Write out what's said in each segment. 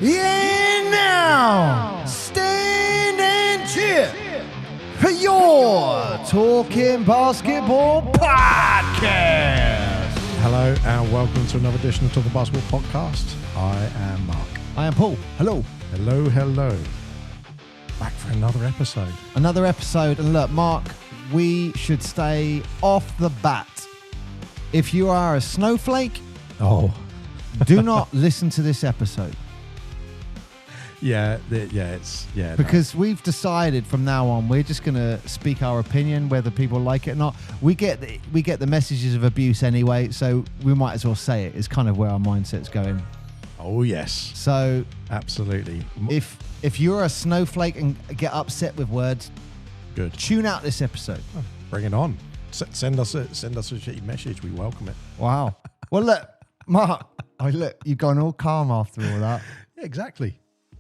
Yeah, now stand and cheer for your Talking Basketball podcast. Hello and welcome to another edition of Talking Basketball podcast. I am Mark. I am Paul. Hello. Hello. Back for another episode. Another episode. And look, Mark, we should stay off the bat. If you are a snowflake, do not listen to this episode. Because we've decided from now on we're just going to speak our opinion, whether people like it or not. We get the messages of abuse anyway, so we might as well say it. It's kind of where our mindset's going. Oh yes. So absolutely. If you're a snowflake and get upset with words, good. Tune out this episode. Oh, bring it on. Send us a shitty message. We welcome it. Wow. Well, look, Mark. You've gone all calm after all that. Yeah, exactly.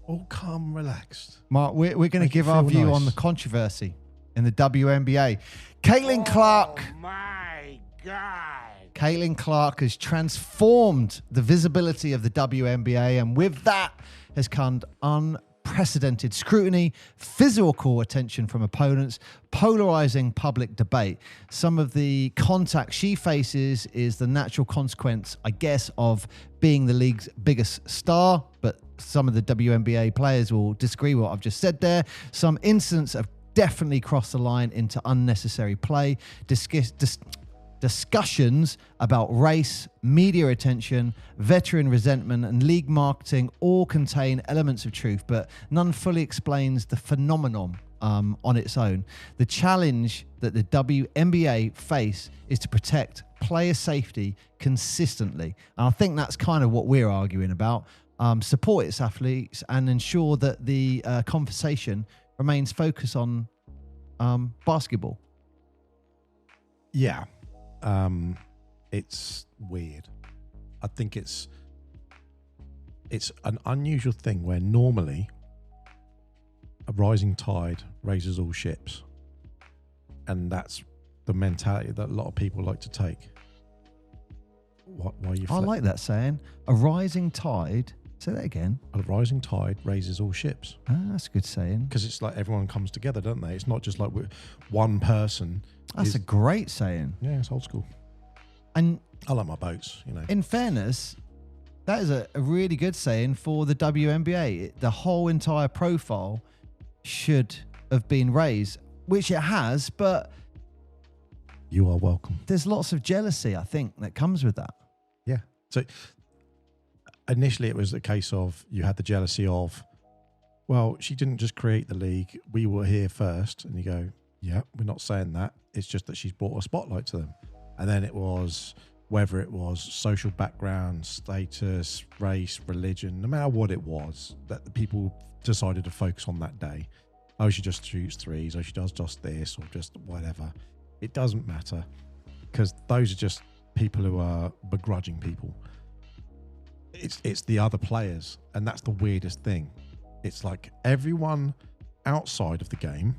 All calm, relaxed. Mark, we're going to give our view on the controversy in the WNBA. Caitlin Clark. Oh, my God. Caitlin Clark has transformed the visibility of the WNBA, and with that has come unprecedented scrutiny, physical attention from opponents, polarizing public debate. Some of the contact she faces is the natural consequence, I guess, of being the league's biggest star, but some of the WNBA players will disagree with what I've just said there. Some incidents have definitely crossed the line into unnecessary play. Discussions about race, media attention, veteran resentment, and league marketing all contain elements of truth, but none fully explains the phenomenon on its own. The challenge that the WNBA face is to protect player safety consistently. And I think that's kind of what we're arguing about. Support its athletes and ensure that the conversation remains focused on basketball. Yeah. It's weird. I think it's an unusual thing where normally a rising tide raises all ships, and that's the mentality that a lot of people like to take. Why you? I like that saying. A rising tide. Say that again. A rising tide raises all ships. That's a good saying. Because it's like everyone comes together, don't they? It's not just like one person. That's a great saying. Yeah, it's old school. And I like my boats, you know. In fairness, that is a really good saying for the WNBA. The whole entire profile should have been raised, which it has, but you are welcome. There's lots of jealousy, I think, that comes with that. Yeah. So initially it was a case of you had the jealousy of, well, she didn't just create the league. We were here first. And you go, yeah, we're not saying that. It's just that she's brought a spotlight to them. And then it was whether it was social background, status, race, religion, no matter what it was, that the people decided to focus on that day. Oh, she just shoots threes, or she does just this, or just whatever. It doesn't matter, because those are just people who are begrudging people. It's the other players, and that's the weirdest thing. It's like everyone outside of the game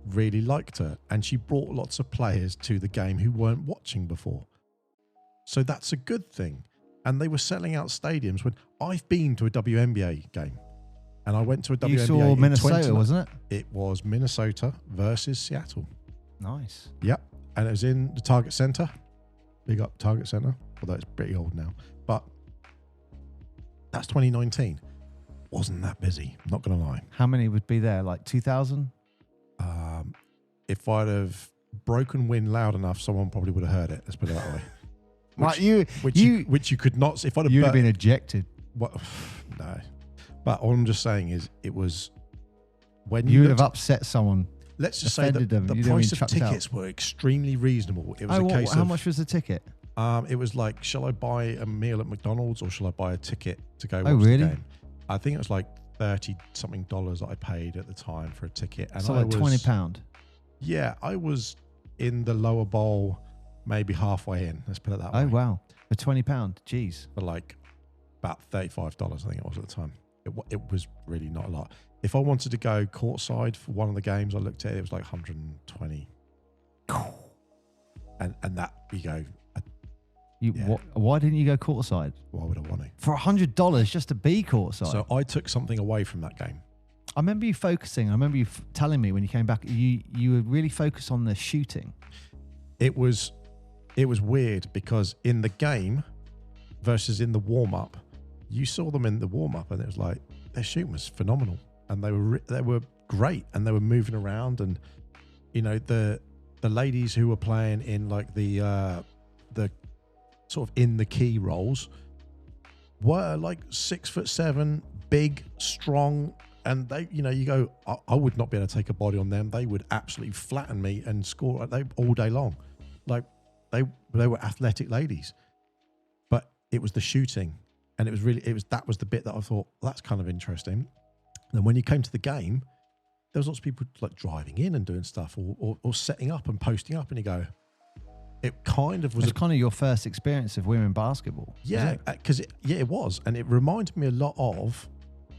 really liked her, and she brought lots of players to the game who weren't watching before. So that's a good thing. And they were selling out stadiums. When I've been to a WNBA game, and I went to a WNBA. You saw Minnesota, wasn't it? It was Minnesota versus Seattle. Nice. Yep. And it was in the Target Center. Big up Target Center, although it's pretty old now. But that's 2019. Wasn't that busy, not going to lie. How many would be there? Like 2,000? If I'd have broken wind loud enough, someone probably would have heard it. Let's put it that way. Which you could not. If I'd you'd have been ejected. What? No. But all I'm just saying is, it was when you would have upset someone. Let's just say that the price of tickets were extremely reasonable. It was a case of how much was the ticket? It was like, shall I buy a meal at McDonald's or shall I buy a ticket to go watch really? the game? I think it was like $30-something that I paid at the time for a ticket. And so like £20? Yeah, I was in the lower bowl, maybe halfway in. Let's put it that way. Oh, wow. For £20? Jeez. For like about $35, I think it was at the time. It was really not a lot. If I wanted to go courtside for one of the games I looked at, it was like 120. And that, you go, Yeah. Why didn't you go courtside? Why would I want to? For $100 just to be courtside. So I took something away from that game. I remember you focusing. I remember you telling me when you came back, you were really focused on the shooting. It was weird because in the game versus in the warm-up, you saw them in the warm-up and it was like their shooting was phenomenal and they were great and they were moving around, and you know the ladies who were playing in like the sort of in the key roles were like 6'7", big, strong, and they, you know, you go, I would not be able to take a body on them. They would absolutely flatten me and score like they all day long. Like they were athletic ladies, but it was the shooting, and that was the bit that I thought, well, that's kind of interesting. Then when you came to the game, there was lots of people like driving in and doing stuff, or setting up and posting up, and you go, it kind of was. It's kind of your first experience of women basketball. Yeah, because it was, and it reminded me a lot of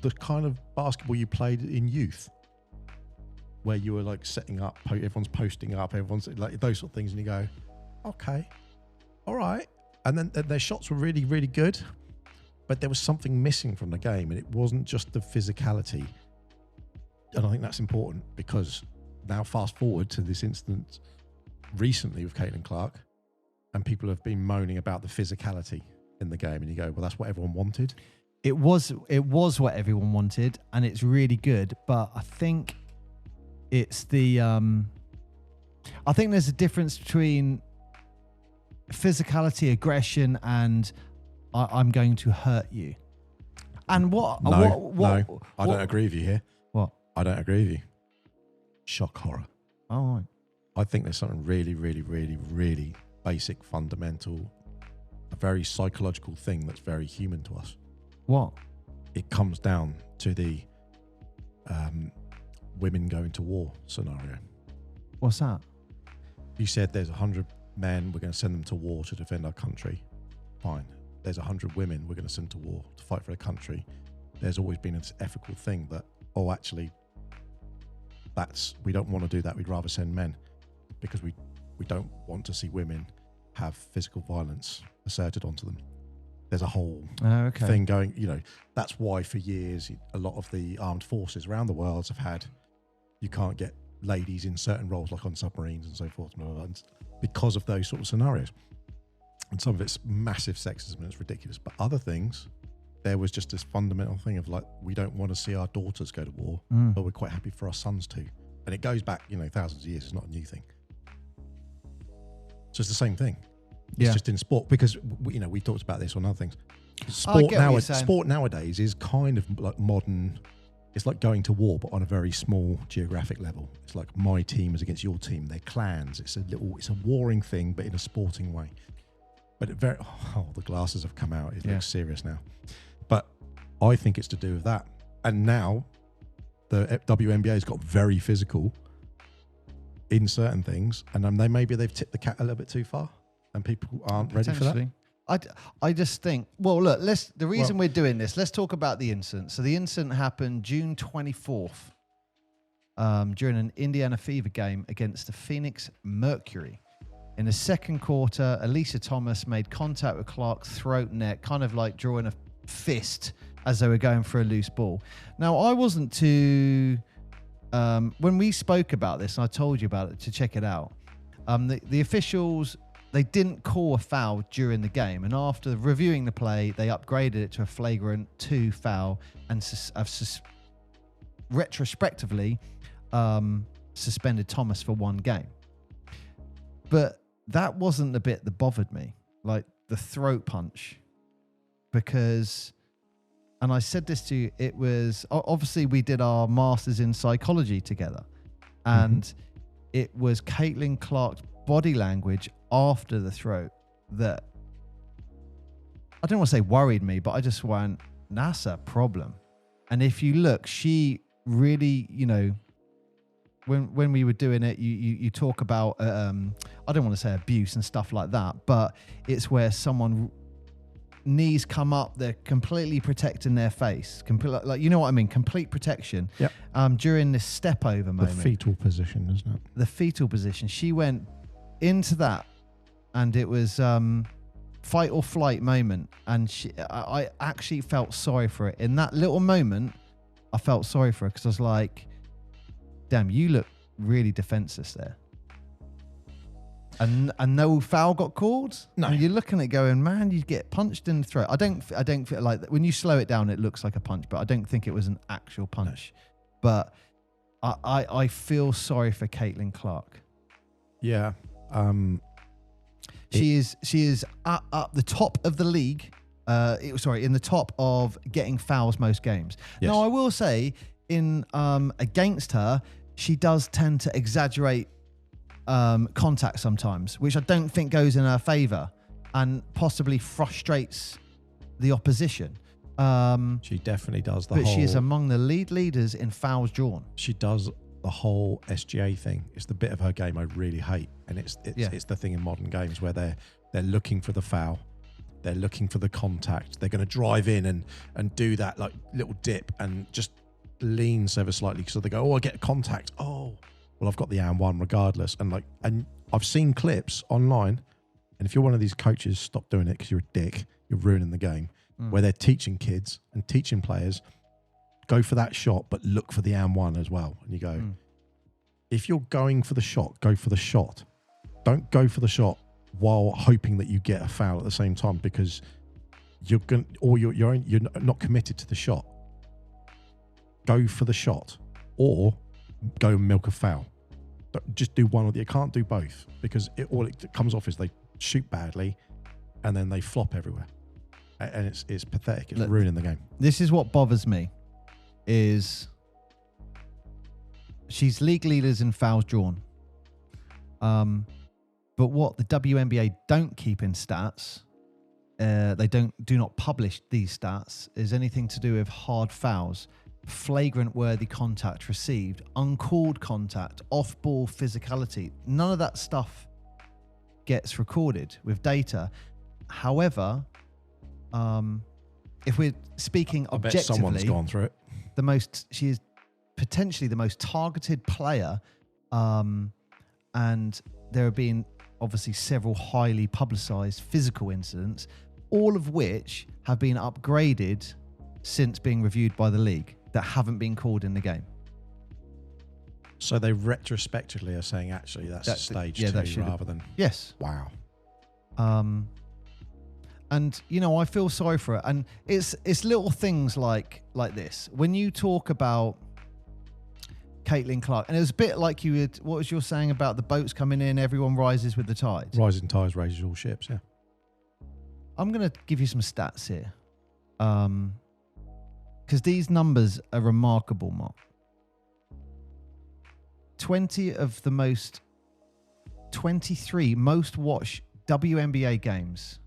the kind of basketball you played in youth, where you were like setting up, everyone's posting up, everyone's like those sort of things, and you go, okay, all right. And then their shots were really, really good, but there was something missing from the game, and it wasn't just the physicality. And I think that's important, because now fast forward to this incident recently with Caitlin Clark, and people have been moaning about the physicality in the game, and you go, well, that's what everyone wanted. It was what everyone wanted, and it's really good. But I think it's the I think there's a difference between physicality, aggression, and I'm going to hurt you. And what? No, I don't agree with you here. What? I don't agree with you. Shock horror. Oh, right. I think there's something really, really, really, really basic, fundamental, a very psychological thing that's very human to us. What? It comes down to the women going to war scenario. What's that? You said there's 100 men, we're going to send them to war to defend our country. Fine. There's 100 women, we're going to send to war to fight for their country. There's always been this ethical thing that, actually, we don't want to do that. We'd rather send men, because we don't want to see women have physical violence asserted onto them. There's a whole thing going, you know, that's why for years a lot of the armed forces around the world have had, you can't get ladies in certain roles like on submarines and so forth, because of those sort of scenarios. And some of it's massive sexism and it's ridiculous, but other things, there was just this fundamental thing of like, we don't want to see our daughters go to war, but we're quite happy for our sons to. And it goes back, you know, thousands of years. It's not a new thing. So it's the same thing. It's just in sport, because, you know, we talked about this on other things. Sport nowadays is kind of like modern. It's like going to war, but on a very small geographic level. It's like my team is against your team. They're clans. It's a warring thing, but in a sporting way. But the glasses have come out. It looks serious now. But I think it's to do with that. And now the WNBA has got very physical in certain things, and they've tipped the cat a little bit too far, and people aren't ready for that. I just think, well, look, we're doing this, let's talk about the incident. So the incident happened June 24th during an Indiana Fever game against the Phoenix Mercury. In the second quarter, Elisa Thomas made contact with Clark's throat and neck, kind of like drawing a fist as they were going for a loose ball. Now, I wasn't too... when we spoke about this, and I told you about it to check it out, the officials, they didn't call a foul during the game, and after reviewing the play, they upgraded it to a flagrant 2 foul and retrospectively suspended Thomas for 1 game. But that wasn't the bit that bothered me, like the throat punch, because... And I said this to you, it was, obviously we did our masters in psychology together, and it was Caitlin Clark's body language after the throat that, I don't want to say worried me, but I just went, that's a problem. And if you look, she really, you know, when we were doing it, you talk about, I don't want to say abuse and stuff like that, but it's where someone... knees come up, they're completely protecting their face, like, you know what I mean, complete protection. During this step over moment, the fetal position, isn't it? The fetal position, she went into that, and it was fight or flight moment, and I actually felt sorry for it. In that little moment, I felt sorry for her because I was like, damn, you look really defenseless there. And no foul got called. No. And you're looking at it going, man, you get punched in the throat. I don't feel like that. When you slow it down, it looks like a punch, but I don't think it was an actual punch. No. But I feel sorry for Caitlin Clark. Yeah. She is up the top of the league. In the top of getting fouls most games. Yes. Now, I will say, in against her, she does tend to exaggerate contact sometimes, which I don't think goes in her favour and possibly frustrates the opposition. She definitely does but she is among the leaders in fouls drawn. She does the whole SGA thing. It's the bit of her game I really hate, and it's the thing in modern games where they're looking for the foul, they're looking for the contact, they're going to drive in and do that like little dip and just lean ever slightly, so they go, oh, I get a contact, oh well, I've got the and one regardless. And I've seen clips online, and if you're one of these coaches, stop doing it because you're a dick, you're ruining the game, where they're teaching kids and teaching players, go for that shot, but look for the and one as well. And you go, if you're going for the shot, go for the shot. Don't go for the shot while hoping that you get a foul at the same time, because you're not committed to the shot. Go for the shot, or go and milk a foul. Just do one or the other. You can't do both, because all it comes off is they shoot badly and then they flop everywhere. And it's pathetic. It's ruining the game. This is what bothers me, is she's league leaders in fouls drawn. But what the WNBA don't keep in stats, they do not publish these stats, is anything to do with hard fouls, flagrant worthy contact received, uncalled contact, off-ball physicality. None of that stuff gets recorded with data. However, if we're speaking objectively, bet someone's gone through it. She is potentially the most targeted player, and there have been obviously several highly publicized physical incidents, all of which have been upgraded since being reviewed by the league, that haven't been called in the game. So they retrospectively are saying, actually, that's stage two rather than... Yes. Wow. And, I feel sorry for it. And it's little things like this. When you talk about Caitlin Clark, and it was a bit like what was your saying about the boats coming in, everyone rises with the tide? Rising tides raises all ships, yeah. I'm going to give you some stats here. Because these numbers are remarkable, Mark. 23 most watched WNBA games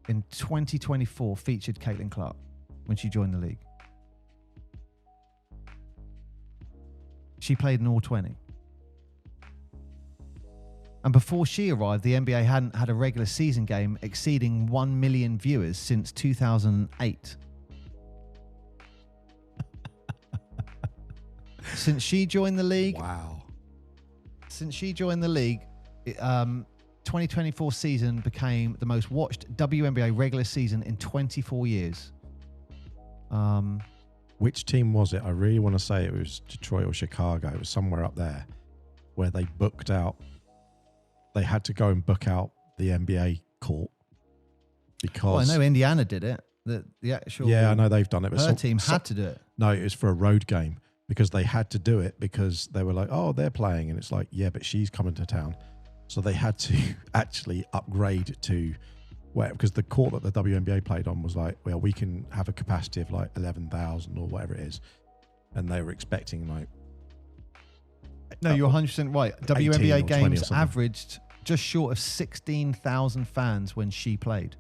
in 2024 featured Caitlin Clark when she joined the league. She played in all 20. And before she arrived, the NBA hadn't had a regular season game exceeding 1 million viewers since 2008. Since she joined the league, wow. Since she joined the league, 2024 season became the most watched WNBA regular season in 24 years. Which team was it? I really want to say it was Detroit or Chicago. It was somewhere up there where they booked out. They had to go and book out the NBA court because... I know Indiana did it. The actual... Yeah, I know they've done it. But her team had to do it. No, it was for a road game because they had to do it because they were like, oh, they're playing. And it's like, yeah, but she's coming to town. So they had to actually upgrade to... because the court that the WNBA played on was like, well, we can have a capacity of like 11,000 or whatever it is. And they were expecting like... No, you're 100% right. WNBA games averaged just short of 16,000 fans when she played.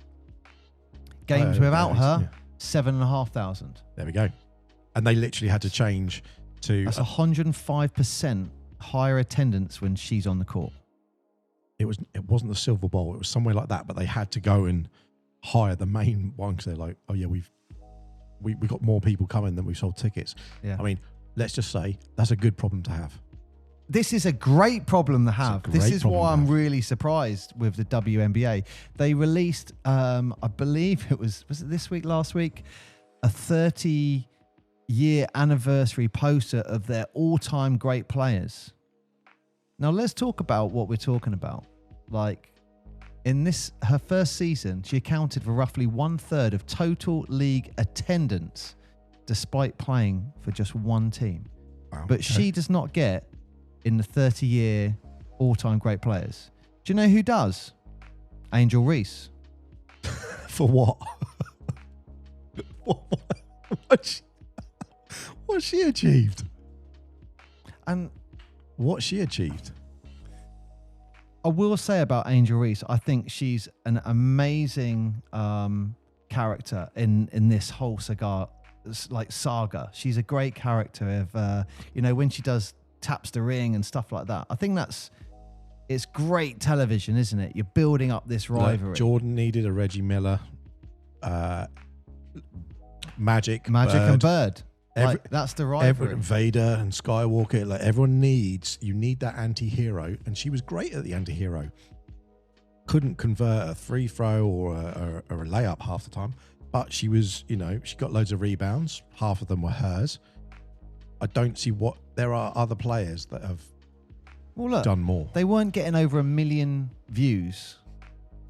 Games without her, 7,500. There we go. And they literally had to change to... That's 105% higher attendance when she's on the court. It wasn't the Silver Bowl. It was somewhere like that, but they had to go and hire the main one because they're like, oh yeah, we got more people coming than we sold tickets. Yeah. I mean, let's just say that's a good problem to have. this is a great problem to have. This is why I'm really surprised with the WNBA. They released, I believe was it this week, last week, a 30-year anniversary poster of their all-time great players. Now let's talk about what we're talking about. Like in her first season, she accounted for roughly 1/3 of total league attendance, despite playing for just one team. Wow, but she does not get in the 30-year all-time great players. Do you know who does? Angel Reese. For what? What she achieved? And what she achieved? I will say about Angel Reese, I think she's an amazing character in this whole saga. She's a great character of, when she taps the ring and stuff like that. I think it's great television, isn't it? You're building up this rivalry. Like Jordan needed a Reggie Miller, Magic and Bird. That's the rivalry. Vader and Skywalker. Like you need that anti-hero, and she was great at the anti-hero. Couldn't convert a free throw or a layup half the time. But she was, she got loads of rebounds. Half of them were hers. I don't see there are other players that have done more. They weren't getting over 1 million views.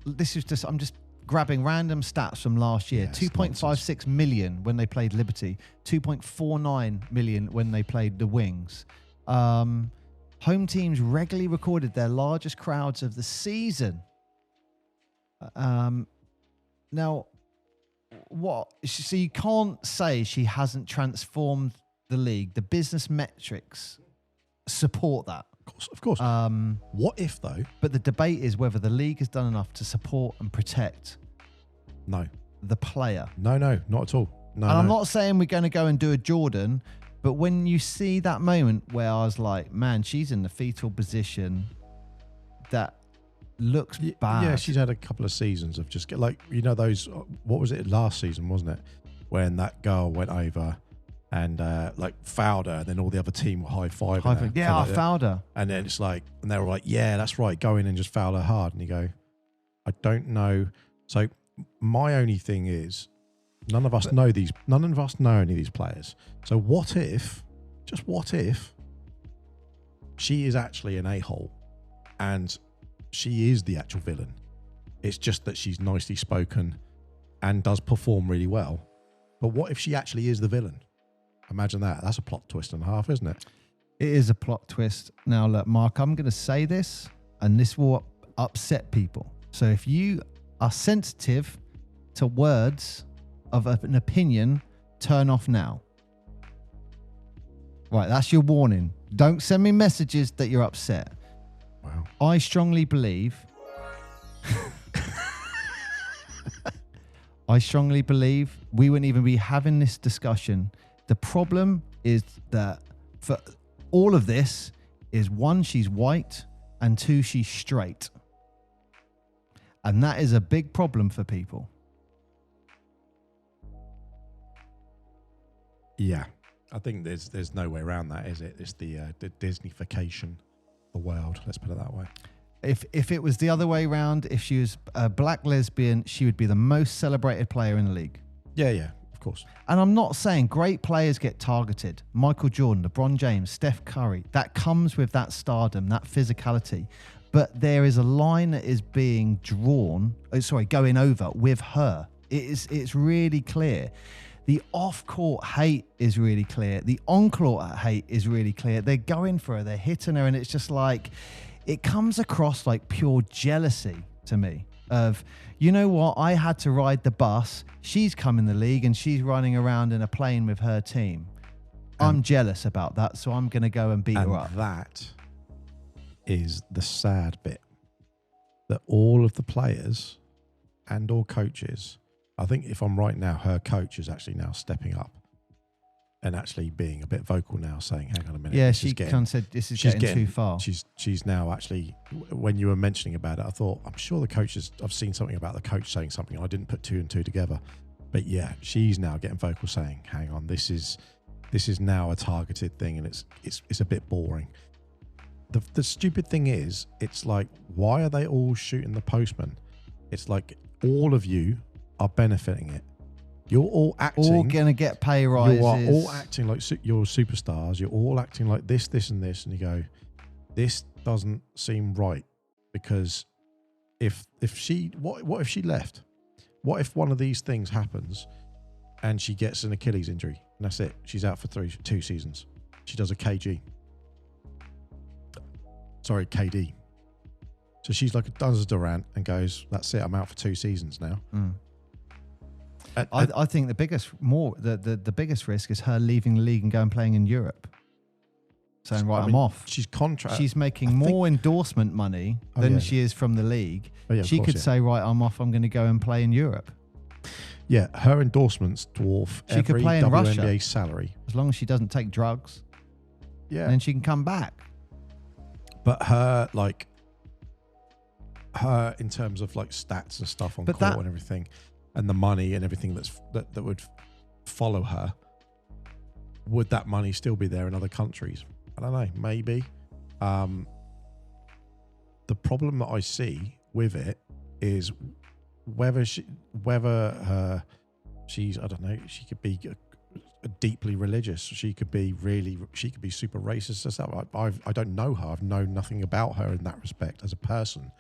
This is I'm just grabbing random stats from last year. 2.56 million when they played Liberty. 2.49 million when they played the Wings. Home teams regularly recorded their largest crowds of the season. Now, so you can't say she hasn't transformed the league. The business metrics support that. Of course. What if though? But the debate is whether the league has done enough to support and protect the player. No, not at all. No. I'm not saying we're going to go and do a Jordan, but when you see that moment where I was like, man, she's in the fetal position that looks bad. Yeah, she's had a couple of seasons of just those. What was it last season, wasn't it? When that girl went over and fouled her, and then all the other team were high-fiving her. Yeah, I fouled her. And then it's like, and they were like, yeah, that's right, go in and just foul her hard. And you go, I don't know. So my only thing is, none of us know any of these players. So what if she is actually an a-hole and she is the actual villain? It's just that she's nicely spoken and does perform really well. But what if she actually is the villain? Imagine that. That's a plot twist and a half, isn't it? It is a plot twist. Now, look, Mark, I'm going to say this, and this will upset people. So if you are sensitive to words of an opinion, turn off now. Right, that's your warning. Don't send me messages that you're upset. Wow. I strongly believe we wouldn't even be having this discussion. The problem is that for all of this is, one, she's white, and two, she's straight. And that is a big problem for people. Yeah. I think there's no way around that, is it? It's the Disneyfication of the world. Let's put it that way. If it was the other way around, if she was a black lesbian, she would be the most celebrated player in the league. Yeah, of course. And I'm not saying great players get targeted. Michael Jordan, LeBron James, Steph Curry. That comes with that stardom, that physicality. But there is a line that is being going over with her. It's really clear. The off-court hate is really clear. The on-court hate is really clear. They're going for her. They're hitting her. And it's just like, it comes across like pure jealousy to me of, you know what? I had to ride the bus. She's come in the league and she's running around in a plane with her team. I'm jealous about that. So I'm going to go and beat her up. That is the sad bit, that all of the players and all coaches, I think if I'm right now, her coach is actually now stepping up and actually being a bit vocal now, saying, hang on a minute. Yeah, she kind of said this is getting too far. She's now actually, when you were mentioning about it, I thought, I'm sure the coaches, I've seen something about the coach saying something. I didn't put two and two together. But yeah, she's now getting vocal saying, hang on, this is now a targeted thing, and it's a bit boring. the stupid thing is, it's like, why are they all shooting the postman? It's like all of you are benefiting it. You're all acting. All going to get pay rises. You are all acting like you're superstars. You're all acting like this, and this. And you go, this doesn't seem right. Because if she, what if she left? What if one of these things happens and she gets an Achilles injury? And that's it. She's out for 2 seasons. She does a KD. So she's like, does a Durant and goes, that's it. I'm out for 2 seasons now. I think the biggest risk is her leaving the league and going playing in Europe. Saying, right, I'm off. She's making more endorsement money than she is from the league. She could say, right, I'm off. I'm going to go and play in Europe. Yeah, her endorsements dwarf every could play in WNBA Russia, salary. as long as she doesn't take drugs. Yeah. And then she can come back. But her in terms of like stats and stuff on court and everything, and the money and everything that would follow her, would that money still be there in other countries? I don't know, maybe. The problem that I see with it is whether she's, I don't know, she could be deeply religious. She could be super racist and stuff. I don't know her. I've known nothing about her in that respect as a person.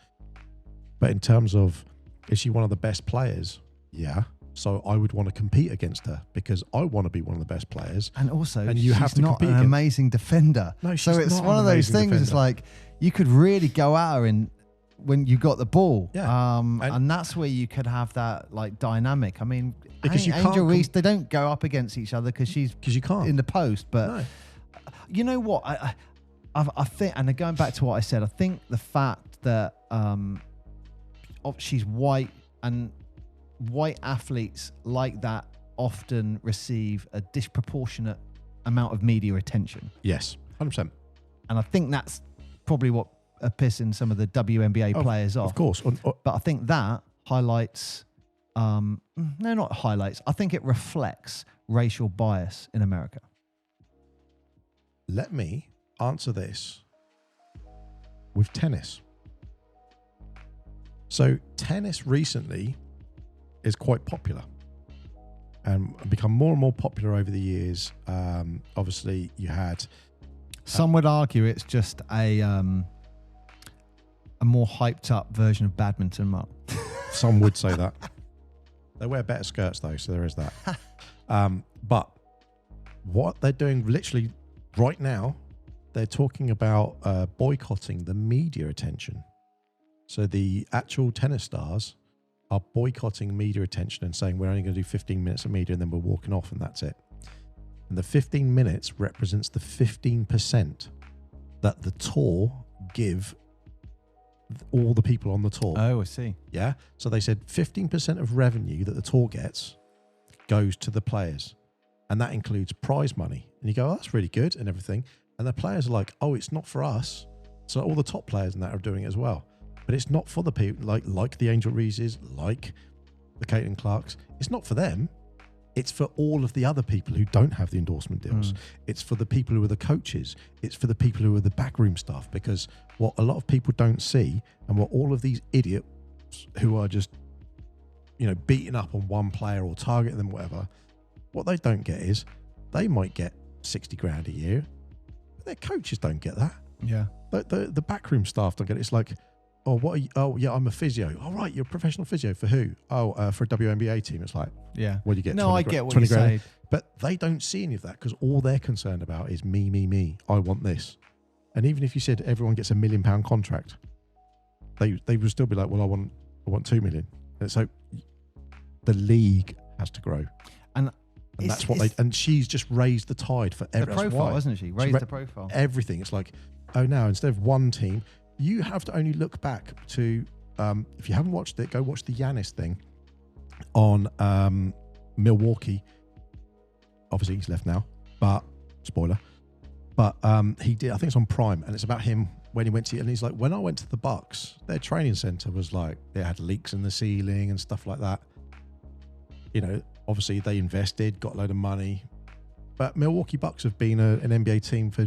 But in terms of, is she one of the best players? Yeah. So I would want to compete against her because I want to be one of the best players. And also, you have to not compete an amazing defender. No, so it's one of those things. Defender. It's like you could really go at her when you got the ball. Yeah. And that's where you could have that like dynamic. I mean, because Angel Reese, they don't go up against each other because you can't in the post. But you know what? I think, and going back to what I said, I think the fact that she's white and white athletes like that often receive a disproportionate amount of media attention. Yes, 100%. And I think that's probably what are pissing some of the WNBA players off. Of course. But I think that highlights, no, not highlights. I think it reflects racial bias in America. Let me answer this with tennis. So tennis recently is quite popular and become more and more popular over the years. Obviously, you had... Some would argue it's just a more hyped up version of badminton, Mark. Some would say that. They wear better skirts, though, so there is that. But what they're doing literally right now, they're talking about boycotting the media attention. So the actual tennis stars are boycotting media attention and saying we're only going to do 15 minutes of media and then we're walking off and that's it. And the 15 minutes represents the 15% that the tour give all the people on the tour. Oh, I see. Yeah. So they said 15% of revenue that the tour gets goes to the players. And that includes prize money. And you go, oh, that's really good and everything. And the players are like, oh, it's not for us. So all the top players and that are doing it as well. But it's not for the people like the Angel Reeses, like the Caitlin Clarks. It's not for them. It's for all of the other people who don't have the endorsement deals. It's for the people who are the coaches. It's for the people who are the backroom staff. Because what a lot of people don't see, and what all of these idiots who are just, beating up on one player or targeting them, whatever, what they don't get is they might get 60 grand a year, but their coaches don't get that. Yeah. The backroom staff don't get it. It's like, oh, what are you? Oh, yeah, I'm a physio. Oh, right, you're a professional physio for who? Oh, for a WNBA team. It's like, yeah. What do you get? No, I get what you're saying. But they don't see any of that because all they're concerned about is me. I want this. And even if you said everyone gets £1 million contract, they would still be like, well, I want 2 million. And so the league has to grow. And that's what and she's just raised the tide for everyone. The profile, hasn't she? Raised the profile. Everything. It's like, oh, now instead of one team, you have to only look back to, if you haven't watched it, go watch the Giannis thing on Milwaukee. Obviously, he's left now, but spoiler. But he did, I think it's on Prime, and it's about him when he went to, and he's like, when I went to the Bucks, their training center was like, they had leaks in the ceiling and stuff like that. Obviously they invested, got a load of money. But Milwaukee Bucks have been an NBA team for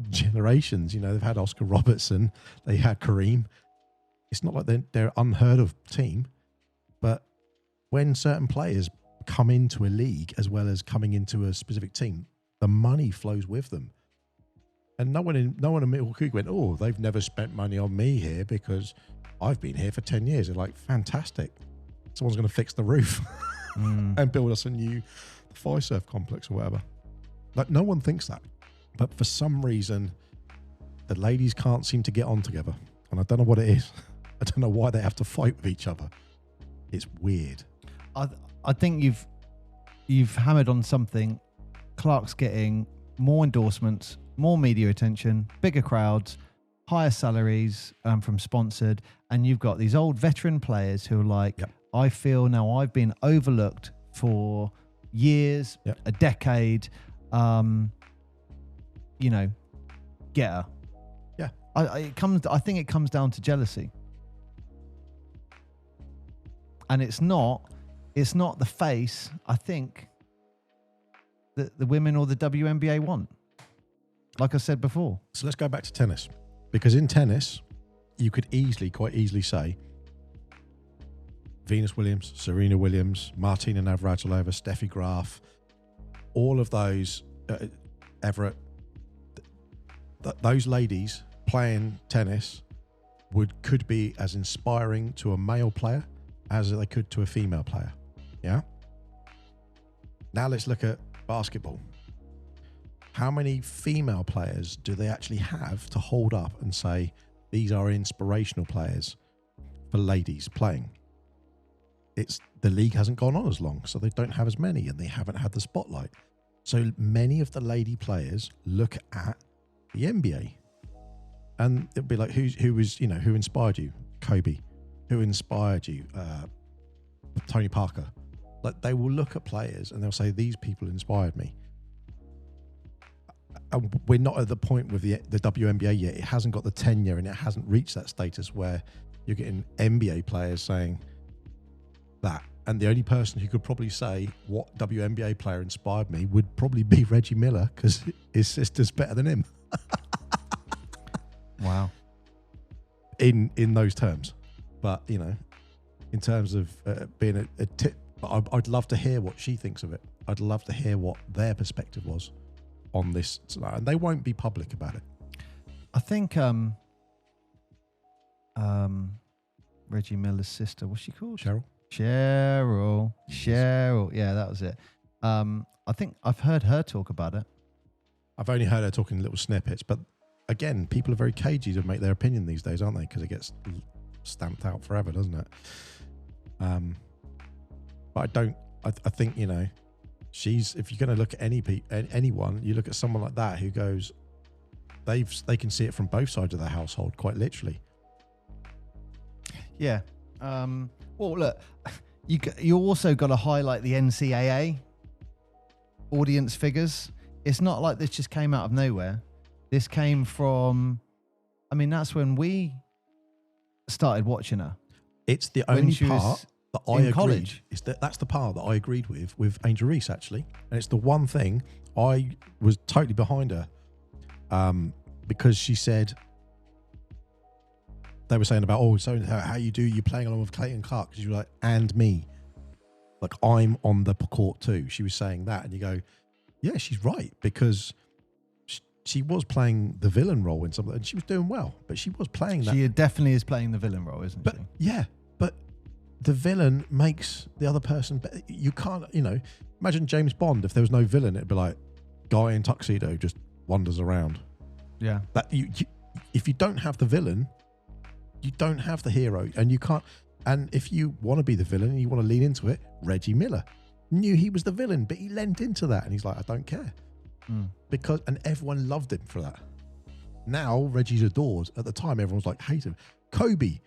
generations. You know, they've had Oscar Robertson, they had Kareem. It's not like they're unheard of team, but when certain players come into a league as well as coming into a specific team, the money flows with them. And no one in Middle Creek went, oh, they've never spent money on me here because I've been here for 10 years. They're like, fantastic. Someone's going to fix the roof and build us a new Fiserv complex or whatever. Like, no one thinks that. But for some reason, the ladies can't seem to get on together. And I don't know what it is. I don't know why they have to fight with each other. It's weird. I think you've hammered on something. Clark's getting more endorsements, more media attention, bigger crowds, higher salaries from sponsored, and you've got these old veteran players who are like, I feel now I've been overlooked for years, a decade. You know, get her. Yeah. I think it comes down to jealousy, and it's not the face. I think that the women or the WNBA want. Like I said before. So let's go back to tennis. Because in tennis, you could quite easily say Venus Williams, Serena Williams, Martina Navratilova, Steffi Graf, all of those, Everett, those ladies playing tennis could be as inspiring to a male player as they could to a female player. Yeah? Now let's look at basketball. How many female players do they actually have to hold up and say, these are inspirational players for ladies playing? The league hasn't gone on as long, so they don't have as many, and they haven't had the spotlight. So many of the lady players look at the NBA, and it'll be like, who inspired you? Kobe. Who inspired you? Tony Parker. Like, they will look at players and they'll say, these people inspired me. And we're not at the point with the WNBA yet. It hasn't got the tenure and it hasn't reached that status where you're getting NBA players saying that. And the only person who could probably say what WNBA player inspired me would probably be Reggie Miller, because his sister's better than him. Wow. In those terms. But, you know, in terms of being a tip, I'd love to hear what she thinks of it. I'd love to hear what their perspective was on this, and they won't be public about it. I think Reggie Miller's sister, what's she called? Cheryl. Yeah, that was it. I think I've heard her talk about it. I've only heard her talking in little snippets, but again, people are very cagey to make their opinion these days, aren't they? Because it gets stamped out forever, doesn't it? But I think, you know, if you're going to look at anyone, you look at someone like that who goes, they can see it from both sides of their household, quite literally. Yeah. Well, look, you also got to highlight the NCAA audience figures. It's not like this just came out of nowhere. This came from, I mean, that's when we started watching her. It's the only part that I agreed. College. That's the part that I agreed with Angel Reese, actually. And it's the one thing I was totally behind her, because she said, they were saying about, so how you're playing along with Clayton Clark, because you were like, and me. Like, I'm on the court too. She was saying that, and you go, yeah, she's right, because she was playing the villain role in something, and she was doing well, but she was playing that. She definitely is playing the villain role, isn't she? Yeah, but the villain makes the other person better. You can't, imagine James Bond. If there was no villain, it'd be like, guy in tuxedo just wanders around. Yeah. That if you don't have the villain, you don't have the hero, and you can't. And if you want to be the villain and you want to lean into it, Reggie Miller knew he was the villain, but he leant into that, and he's like, I don't care. And everyone loved him for that. Now Reggie's adored. At the time, everyone was like, hate him. Kobe,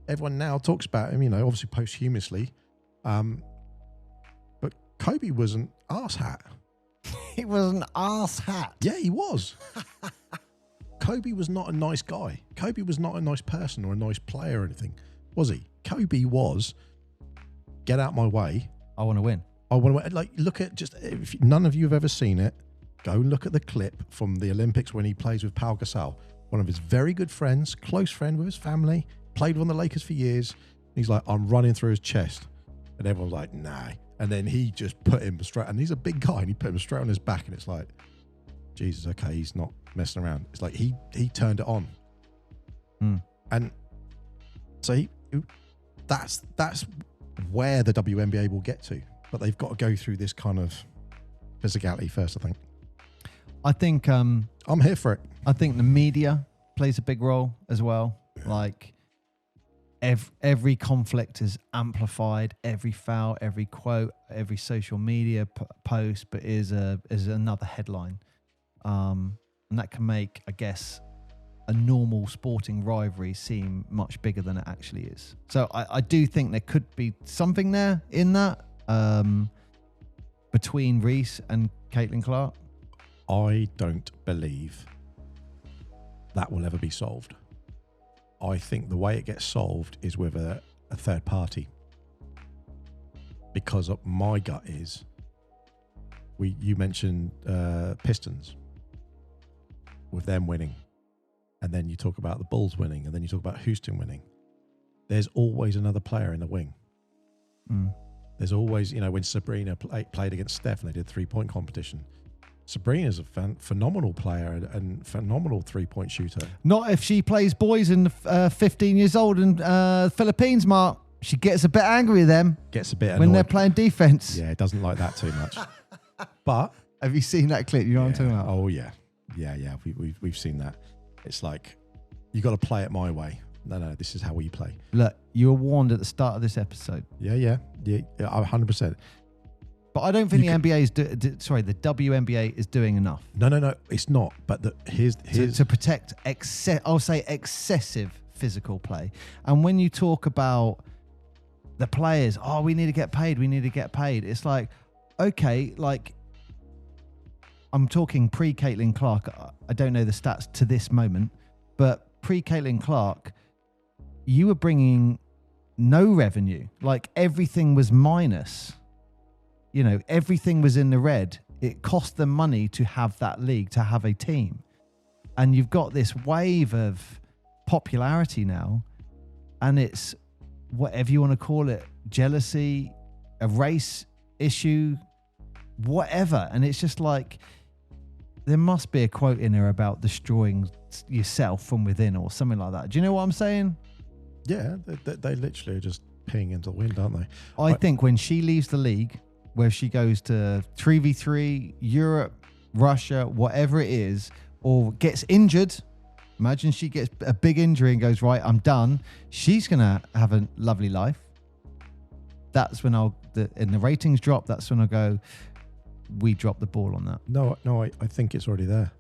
everyone now talks about him, obviously posthumously. But Kobe was an arse hat. He was an arse hat. Yeah, he was. Kobe was not a nice guy. Kobe was not a nice person or a nice player or anything, was he? Kobe was, get out my way. I want to win. I want to, look at if none of you have ever seen it, Go and look at the clip from the Olympics when he plays with Pau Gasol, one of his very good friends, close friend with his family, played on the Lakers for years. He's like, I'm running through his chest. And everyone's like, nah. And then he just put him straight, and he's a big guy, and he put him straight on his back, and it's like, Jesus, okay, he's not messing around. It's like he turned it on. And so that's where the WNBA will get to. But they've got to go through this kind of physicality first, I think. I think I'm here for it. I think the media plays a big role as well. Like every conflict is amplified, every foul, every quote, every social media post, but is another headline, and that can make, I guess, a normal sporting rivalry seem much bigger than it actually is. So I do think there could be something there in that between Reese and Caitlin Clark. I don't believe that will ever be solved. I think the way it gets solved is with a third party. Because my gut is, you mentioned Pistons, with them winning. And then you talk about the Bulls winning, and then you talk about Houston winning. There's always another player in the wing. There's always, when Sabrina played against Steph and they did 3-point competition, Sabrina's a phenomenal player and phenomenal 3-point shooter. Not if she plays boys and 15 years old in Philippines, Mark. She gets a bit angry with them. Gets a bit annoyed when they're playing defense. Yeah, doesn't like that too much. But have you seen that clip? You know what I'm talking about? Oh yeah. We've seen that. It's like, you got to play it my way. No, this is how we play. Look, you were warned at the start of this episode. Yeah, 100%. But I don't think the WNBA is doing enough. No, it's not. But here's to protect excessive physical play. And when you talk about the players, we need to get paid. It's like, okay, like, I'm talking pre-Caitlin Clark. I don't know the stats to this moment, but pre-Caitlin Clark, you were bringing no revenue. Like, everything was minus. Everything was in the red. It cost them money to have that league, to have a team. And you've got this wave of popularity now, and it's whatever you want to call it, jealousy, a race issue, whatever. And it's just like, there must be a quote in there about destroying yourself from within or something like that. Do you know what I'm saying? Yeah, they literally are just peeing into the wind, aren't they? I think when she leaves the league, where she goes to 3v3, Europe, Russia, whatever it is, or gets injured, imagine she gets a big injury and goes, right, I'm done. She's going to have a lovely life. That's when in the ratings drop, that's when I go, we dropped the ball on that. No, I think it's already there.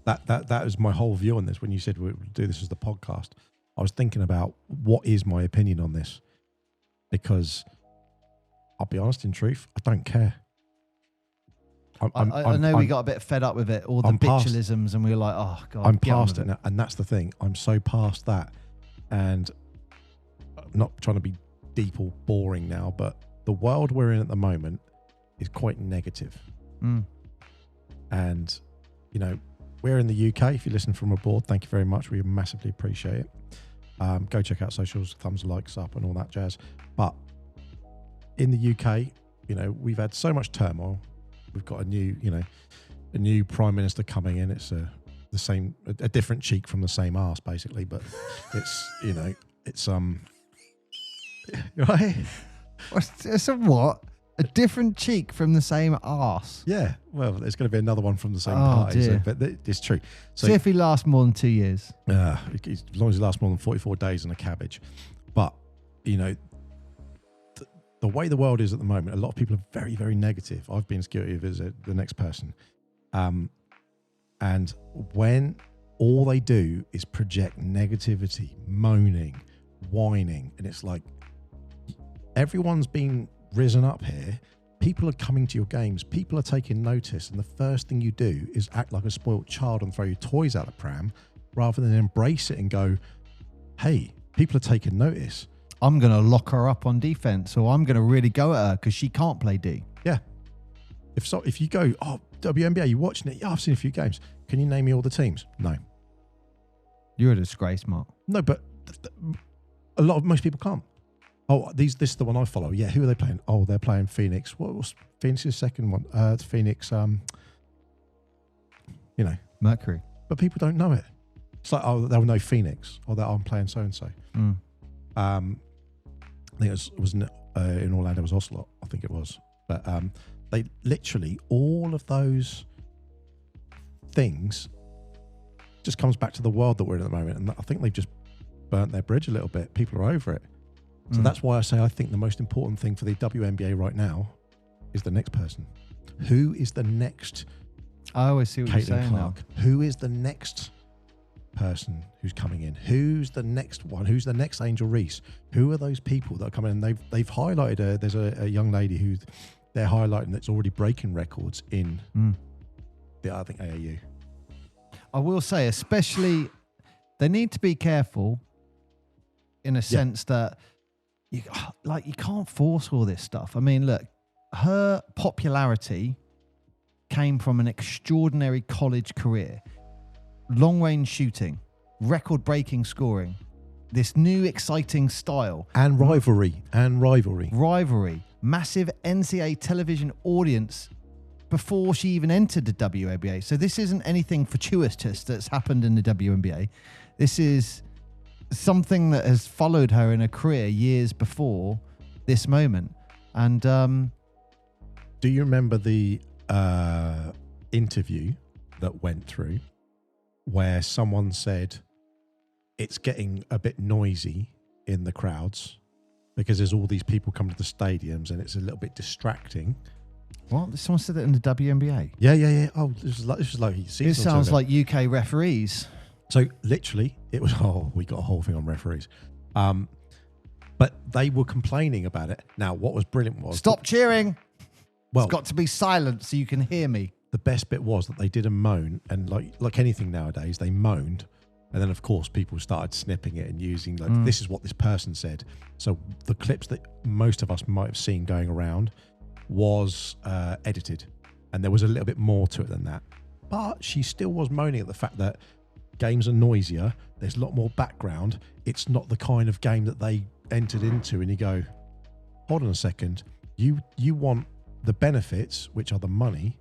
That is my whole view on this. When you said we'll do this as the podcast, I was thinking about what is my opinion on this, because I'll be honest, in truth, I don't care. I know we got a bit fed up with it, all the bitulisms, and we were like, oh God. I'm past it now, and that's the thing. I'm so past that, and I'm not trying to be deep or boring now, but the world we're in at the moment is quite negative. And, we're in the UK. If you listen from abroad, thank you very much. We massively appreciate it. Go check out socials, thumbs, likes up, and all that jazz. But in the UK, we've had so much turmoil. We've got a new prime minister coming in. It's a different cheek from the same arse, basically. But it's right. It's a what? A different cheek from the same arse. Yeah. Well, there's going to be another one from the same party. Dear. But it's true. So, see if he lasts more than 2 years. As long as he lasts more than 44 days in a cabbage. But, the way the world is at the moment, a lot of people are very, very negative. I've been as guilty of it as the next person. And when all they do is project negativity, moaning, whining, and it's like everyone's been risen up here. People are coming to your games. People are taking notice. And the first thing you do is act like a spoilt child and throw your toys out the pram rather than embrace it and go, hey, people are taking notice. I'm going to lock her up on defense, or I'm going to really go at her because she can't play D. Yeah. If you go, WNBA, you watching it? Yeah, I've seen a few games. Can you name me all the teams? No. You're a disgrace, Mark. No, but most people can't. Oh, this is the one I follow. Yeah, who are they playing? Oh, they're playing Phoenix. What was Phoenix's second one? Phoenix, Mercury. But people don't know it. It's like, oh, they'll know Phoenix. Or that I'm playing so-and-so. I think it was in Orlando, it was Ocelot, I think it was. But they literally, all of those things just comes back to the world that we're in at the moment. And I think they've just burnt their bridge a little bit. People are over it. So that's why I say I think the most important thing for the WNBA right now is the next person. Who is the next I always see what you're saying Clark? now. Who is the next person who's coming in? Who's the next one? Who's the next Angel Reese? Who are those people that are coming in? They've highlighted there's a young lady who they're highlighting that's already breaking records in I think AAU. I will say, especially, they need to be careful in a sense that you can't force all this stuff. I mean, look, her popularity came from an extraordinary college career, long-range shooting, record-breaking scoring, this new exciting style. And rivalry. Massive NCAA television audience before she even entered the WNBA. So this isn't anything fortuitous that's happened in the WNBA. This is something that has followed her in her career years before this moment. And do you remember the interview that went through where someone said it's getting a bit noisy in the crowds because there's all these people coming to the stadiums and it's a little bit distracting? What? Someone said that in the WNBA? Yeah. Oh, this is like it sounds like UK referees. So literally, it was, we got a whole thing on referees. But they were complaining about it. Now, what was brilliant was... Stop cheering! Well, it's got to be silent so you can hear me. The best bit was that they did a moan, and like anything nowadays, they moaned. And then, of course, people started snipping it and using, this is what this person said. So the clips that most of us might have seen going around was edited. And there was a little bit more to it than that. But she still was moaning at the fact that games are noisier. There's a lot more background. It's not the kind of game that they entered into. And you go, hold on a second. You want the benefits, which are the money,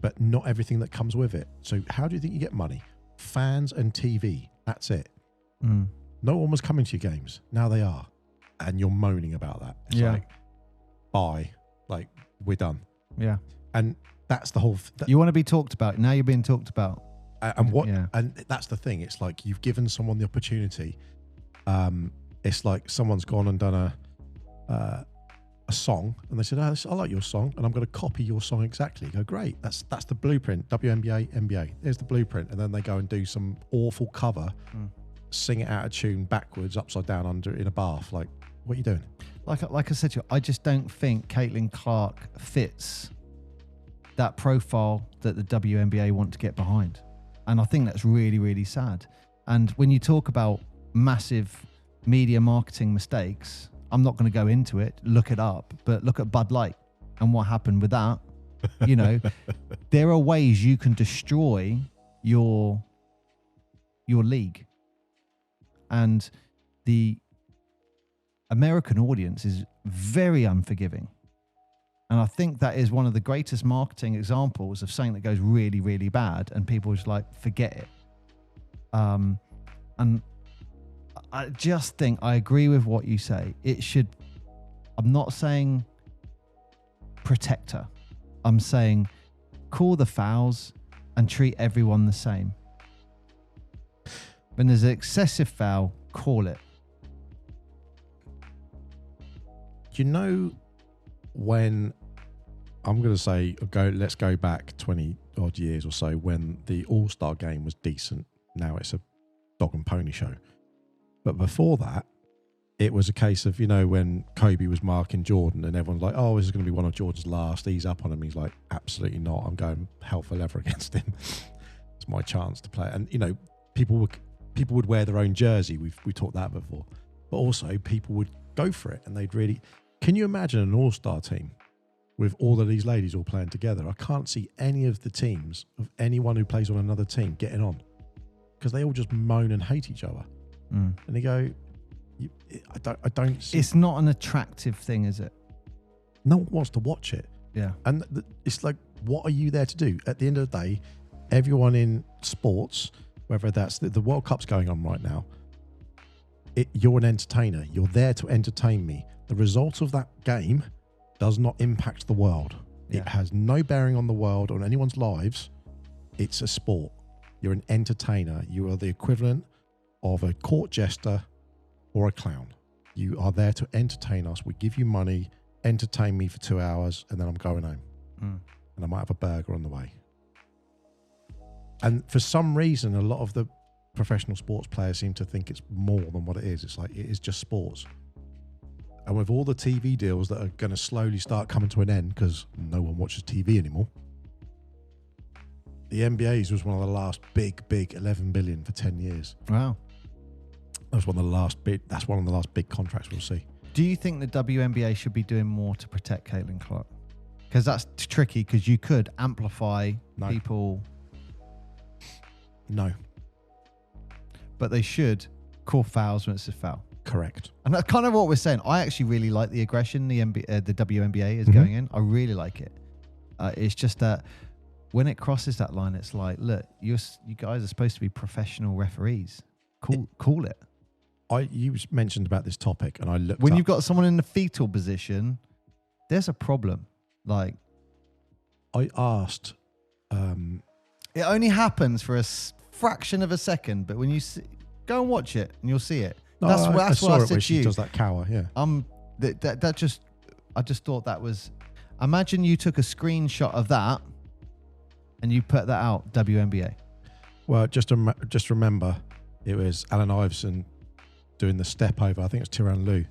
but not everything that comes with it. So how do you think you get money? Fans and TV. That's it. No one was coming to your games. Now they are. And you're moaning about that. It's like, bye. Like, we're done. Yeah. And that's the whole... you want to be talked about. Now you're being talked about. And that's the thing. It's like you've given someone the opportunity. It's like someone's gone and done a song, and they said, I like your song, and I'm going to copy your song exactly. You go, great. That's the blueprint. WNBA, NBA. There's the blueprint. And then they go and do some awful cover, sing it out of tune backwards, upside down, under in a bath. Like, what are you doing? Like I said to you, I just don't think Caitlin Clark fits that profile that the WNBA want to get behind. And I think that's really, really sad. And when you talk about massive media marketing mistakes, I'm not going to go into it, look it up, but look at Bud Light and what happened with that. You know, there are ways you can destroy your league. And the American audience is very unforgiving. And I think that is one of the greatest marketing examples of something that goes really, really bad and people just like forget it. And I just think I agree with what you say. It should, I'm not saying protect her. I'm saying call the fouls and treat everyone the same. When there's an excessive foul, call it. You know, when I'm going to say, let's go back 20 odd years or so when the All-Star game was decent. Now it's a dog and pony show. But before that, it was a case of, you know, when Kobe was marking Jordan and everyone's like, oh, this is going to be one of Jordan's last. He's up on him. He's like, absolutely not. I'm going hell for leather against him. It's my chance to play. And, you know, people would wear their own jersey. We talked that before. But also people would go for it and they'd really... Can you imagine an all-star team with all of these ladies all playing together. I can't see any of the teams of anyone who plays on another team getting on because they all just moan and hate each other. And they go, I don't see. It's not an attractive thing, is it? No one wants to watch it. Yeah. And it's like, what are you there to do? At the end of the day, everyone in sports, whether that's the World Cup's going on right now, you're an entertainer. You're there to entertain me. The result of that game does not impact the world. Yeah. It has no bearing on the world, on anyone's lives. It's a sport. You're an entertainer. You are the equivalent of a court jester or a clown. You are there to entertain us. We give you money, entertain me for 2 hours, and then I'm going home. And I might have a burger on the way. And for some reason, a lot of the professional sports players seem to think it's more than what it is. It's like, it is just sports. And with all the TV deals that are going to slowly start coming to an end because no one watches TV anymore, the NBA's was one of the last big 11 billion for 10 years. Wow. That's one of the last big contracts we'll see. Do you think the WNBA should be doing more to protect Caitlin Clark? Because that's tricky, because you could amplify people. No. But they should call fouls when it's a foul. Correct. And that's kind of what we're saying. I actually really like the aggression the WNBA is going in. I really like it. It's just that when it crosses that line, it's like, look, you guys are supposed to be professional referees. Call it. You mentioned about this topic, and I looked when up. You've got someone in the fetal position, there's a problem. Like, I asked. It only happens for a fraction of a second, but when you go and watch it, and you'll see it. No, That's I what saw I it said where to she you. does that cower, yeah. I just thought that was. Imagine you took a screenshot of that, and you put that out. WNBA. Well, just remember, it was Allen Iverson doing the step over. I think it was Tyronn Lue.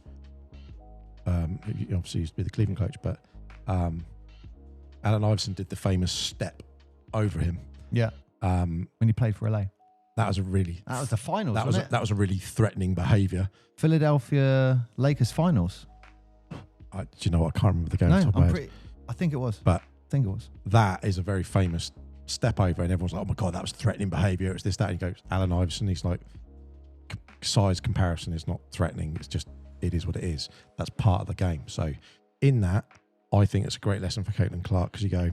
He obviously used to be the Cleveland coach, but Allen Iverson did the famous step over him. Yeah. When he played for LA. That was the finals. That was a really threatening behaviour. Philadelphia Lakers finals. Do you know what? I can't remember the game off the top of my head. I think it was. But I think it was. That is a very famous step over, and everyone's like, "Oh my god, that was threatening behaviour." It's this, that. And he goes, Allen Iverson. He's like, size comparison is not threatening. It's just, it is what it is. That's part of the game. So, in that, I think it's a great lesson for Caitlin Clark, because you go,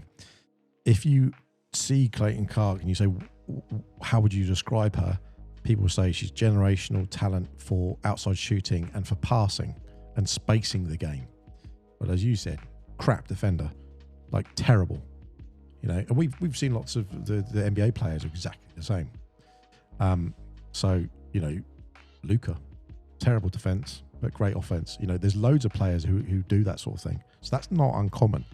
if you see Caitlin Clark and you say, how would you describe her? People say she's generational talent for outside shooting and for passing and spacing the game. But as you said, crap defender, like terrible, And we've seen lots of the NBA players are exactly the same. So Luka, terrible defense but great offense. There's loads of players who do that sort of thing. So that's not uncommon.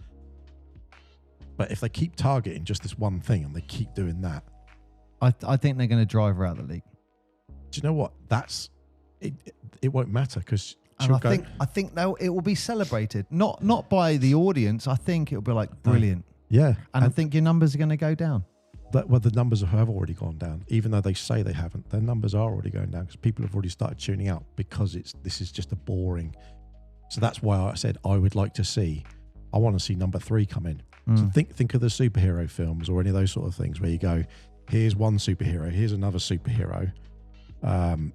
But if they keep targeting just this one thing and they keep doing that, I think they're going to drive her out of the league. Do you know what? That's it. It won't matter, because I think it will be celebrated, not by the audience. I think it'll be like brilliant. Yeah, and I think your numbers are going to go down. Well, the numbers have already gone down, even though they say they haven't. Their numbers are already going down because people have already started tuning out, because this is just a boring. So that's why I said I would like to see. I want to see number 3 come in. So think of the superhero films or any of those sort of things where you go, here's one superhero, here's another superhero, and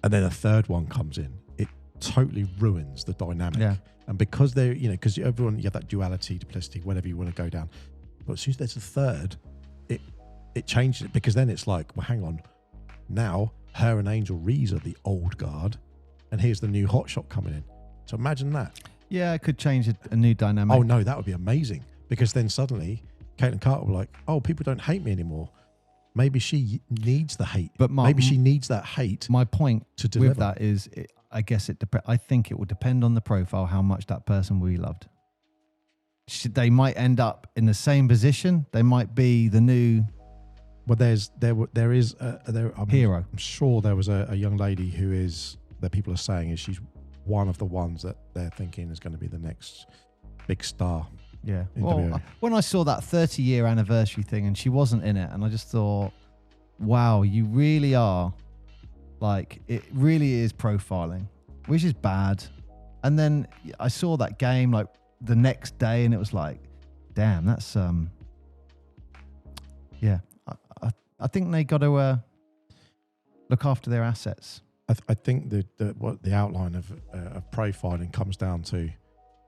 then a third one comes in. It totally ruins the dynamic. Yeah. And because they're, because everyone, you have that duality, duplicity, whatever you want to go down. But as soon as there's a third, it changes it, because then it's like, well, hang on, now her and Angel Reese are the old guard, and here's the new hotshot coming in. So imagine that. Yeah, it could change a new dynamic. Oh no, that would be amazing, because then suddenly Caitlin Clark will be like, oh, people don't hate me anymore. Maybe she needs the hate, but maybe she needs that hate. My point to deliver with that is, I guess I think it will depend on the profile, how much that person will be loved. They might end up in the same position. They might be the new. Well, there is hero. I'm sure there was a young lady that people are saying is she's one of the ones that they're thinking is going to be the next big star. Yeah. Well, when I saw that 30-year anniversary thing and she wasn't in it, and I just thought, wow, you really are, like, it really is profiling, which is bad. And then I saw that game, like, the next day, and it was like, damn, that's yeah. I think they got to look after their assets. I think the outline of profiling comes down to,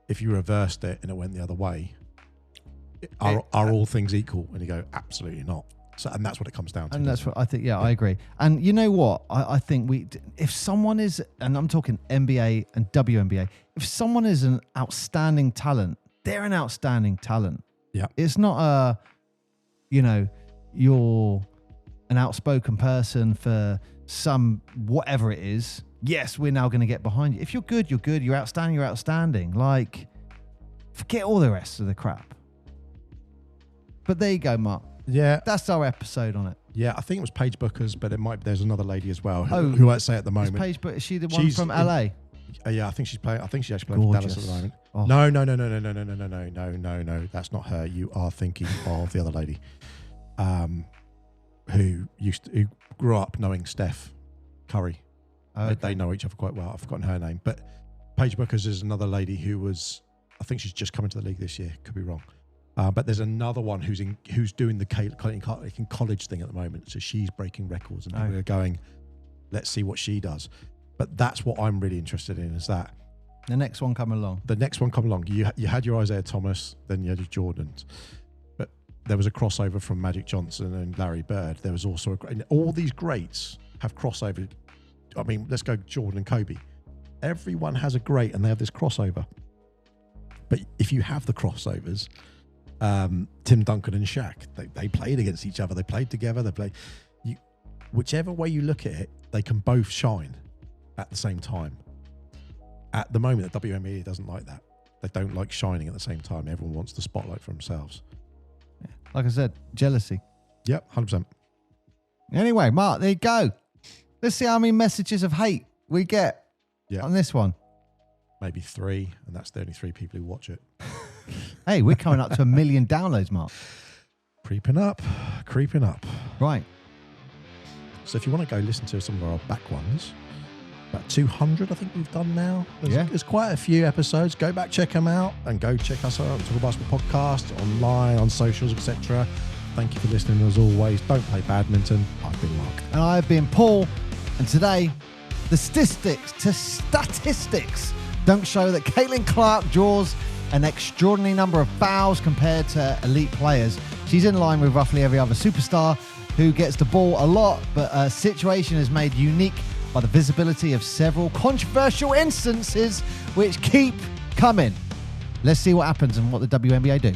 if you reversed it and it went the other way, are all things equal? And you go, absolutely not. So, and that's what it comes down to. And that's what I think. Yeah, I agree. And you know what? I think if someone is, and I'm talking NBA and WNBA, if someone is an outstanding talent, they're an outstanding talent. Yeah. It's not you're an outspoken person for some whatever it is. Yes, we're now going to get behind you. If you're good, you're good. You're outstanding, you're outstanding. Like, forget all the rest of the crap. But there you go, Mark. Yeah. That's our episode on it. Yeah, I think it was Paige Booker's, but there's another lady as well who I'd say at the moment. Is Paige Booker, is she the one from LA? Yeah, I think she's playing. I think she's actually playing for Dallas at the moment. Oh. No. That's not her. You are thinking of the other lady, who grew up knowing Steph Curry. Okay. They know each other quite well. I've forgotten her name, but Paige Booker's is another lady who was. I think she's just coming to the league this year. Could be wrong. But there's another one who's doing the Clayton College thing at the moment. So she's breaking records, and we're going, let's see what she does. But that's what I'm really interested in, is that the next one come along. You had your Isaiah Thomas, then you had your Jordans. But there was a crossover from Magic Johnson and Larry Bird. There was also all these greats have crossover. I mean, let's go Jordan and Kobe. Everyone has a great, and they have this crossover. But if you have the crossovers, Tim Duncan and Shaq, they played against each other. They played together. Whichever way you look at it, they can both shine at the same time. At the moment, the WNBA doesn't like that. They don't like shining at the same time. Everyone wants the spotlight for themselves. Yeah. Like I said, jealousy. Yep, 100%. Anyway, Mark, there you go. Let's see how many messages of hate we get on this one. Maybe 3, and that's the only 3 people who watch it. Hey, we're coming up to 1 million downloads, Mark. Creeping up. Right. So if you want to go listen to some of our back ones, about 200 I think we've done now. There's quite a few episodes. Go back, check them out, and go check us out on Talk Basketball Podcast, online, on socials, etc. Thank you for listening as always. Don't play badminton. I've been Mark. And I've been Paul. And today, the statistics don't show that Caitlin Clark draws an extraordinary number of fouls compared to elite players. She's in line with roughly every other superstar who gets the ball a lot, but a situation is made unique by the visibility of several controversial instances which keep coming. Let's see what happens and what the WNBA do.